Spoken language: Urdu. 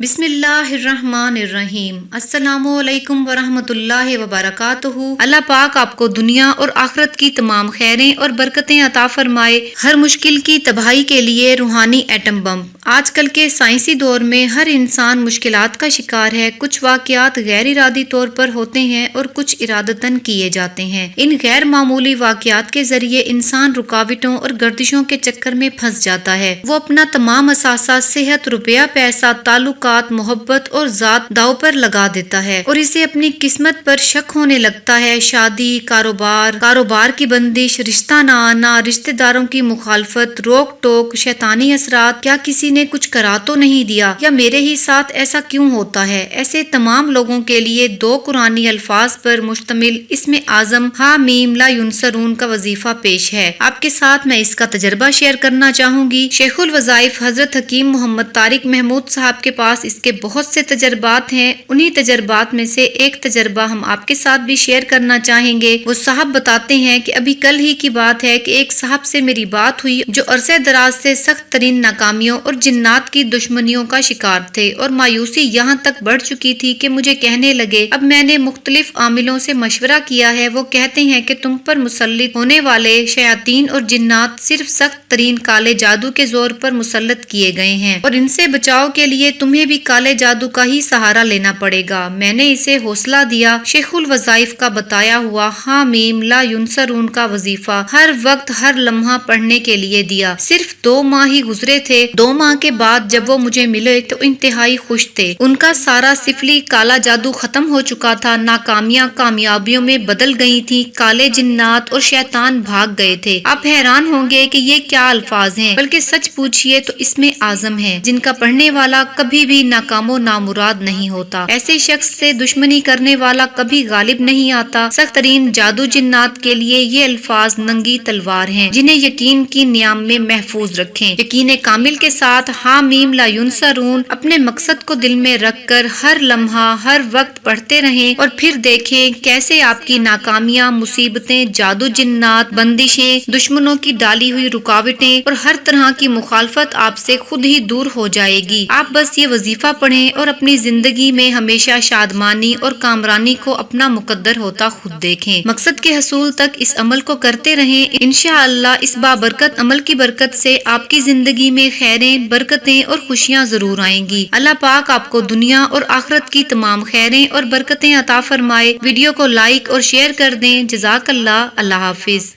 بسم اللہ الرحمن الرحیم۔ السلام علیکم ورحمۃ اللہ وبرکاتہ۔ اللہ پاک آپ کو دنیا اور آخرت کی تمام خیریں اور برکتیں عطا فرمائے۔ ہر مشکل کی تباہی کے لیے روحانی ایٹم بم۔ آج کل کے سائنسی دور میں ہر انسان مشکلات کا شکار ہے۔ کچھ واقعات غیر ارادی طور پر ہوتے ہیں اور کچھ ارادتاً کیے جاتے ہیں۔ ان غیر معمولی واقعات کے ذریعے انسان رکاوٹوں اور گردشوں کے چکر میں پھنس جاتا ہے۔ وہ اپنا تمام اثاثہ، صحت، روپیہ پیسہ، تعلقات، محبت اور ذات داؤ پر لگا دیتا ہے اور اسے اپنی قسمت پر شک ہونے لگتا ہے۔ شادی، کاروبار کی بندش، رشتہ نہ آنا، رشتہ داروں کی مخالفت، روک ٹوک، شیطانی اثرات، کیا کسی نے کچھ کرا تو نہیں دیا، یا میرے ہی ساتھ ایسا کیوں ہوتا ہے۔ ایسے تمام لوگوں کے لیے دو قرآنی الفاظ پر مشتمل اسم اعظم حامیم لا ینصرون کا وظیفہ پیش ہے۔ آپ کے ساتھ میں اس کا تجربہ شیئر کرنا چاہوں گی۔ شیخ الوظائف حضرت حکیم محمد طارق محمود صاحب کے پاس اس کے بہت سے تجربات ہیں۔ انہی تجربات میں سے ایک تجربہ ہم آپ کے ساتھ بھی شیئر کرنا چاہیں گے۔ وہ صاحب بتاتے ہیں کہ ابھی کل ہی کی بات ہے کہ ایک صاحب سے میری بات ہوئی جو عرصہ دراز سے سخت ترین ناکامیوں اور جنات کی دشمنیوں کا شکار تھے، اور مایوسی یہاں تک بڑھ چکی تھی کہ مجھے کہنے لگے، اب میں نے مختلف عاملوں سے مشورہ کیا ہے، وہ کہتے ہیں کہ تم پر مسلط ہونے والے شیاطین اور جنات صرف سخت ترین کالے جادو کے زور پر مسلط کیے گئے ہیں، اور ان سے بچاؤ کے لیے تمہیں بھی کالے جادو کا ہی سہارا لینا پڑے گا۔ میں نے اسے حوصلہ دیا۔ شیخ الوظائف کا بتایا ہوا حامیم لا ینصرون کا وظیفہ ہر وقت ہر لمحہ پڑھنے کے لیے دیا۔ صرف 2 ماہ ہی گزرے تھے۔ 2 ماہ کے بعد جب وہ مجھے ملے تو انتہائی خوش تھے۔ ان کا سارا سفلی کالا جادو ختم ہو چکا تھا، ناکامیاں کامیابیوں میں بدل گئی تھی، کالے جنات اور شیطان بھاگ گئے تھے۔ آپ حیران ہوں گے کہ یہ کیا الفاظ ہیں، بلکہ سچ پوچھئے تو اسم اعظم ہے جن کا پڑھنے والا کبھی بھی ناکام و نامراد نہیں ہوتا۔ ایسے شخص سے دشمنی کرنے والا کبھی غالب نہیں آتا۔ سخت ترین جادو جنات کے لیے یہ الفاظ ننگی تلوار ہیں جنہیں یقین کی نیام میں محفوظ رکھیں۔ یقین کامل کے ساتھ حامیم لا ینصرون اپنے مقصد کو دل میں رکھ کر ہر لمحہ ہر وقت پڑھتے رہیں، اور پھر دیکھیں کیسے آپ کی ناکامیاں، مصیبتیں، جادو جنات، بندشیں، دشمنوں کی ڈالی ہوئی رکاوٹیں اور ہر طرح کی مخالفت آپ سے خود ہی دور ہو جائے گی۔ آپ بس یہ وظیفہ پڑھیں اور اپنی زندگی میں ہمیشہ شادمانی اور کامرانی کو اپنا مقدر ہوتا خود دیکھیں۔ مقصد کے حصول تک اس عمل کو کرتے رہیں۔ انشاءاللہ اس بابرکت عمل کی برکت سے آپ کی زندگی میں خیریں، برکتیں اور خوشیاں ضرور آئیں گی۔ اللہ پاک آپ کو دنیا اور آخرت کی تمام خیریں اور برکتیں عطا فرمائے۔ ویڈیو کو لائک اور شیئر کر دیں۔ جزاک اللہ۔ اللہ حافظ۔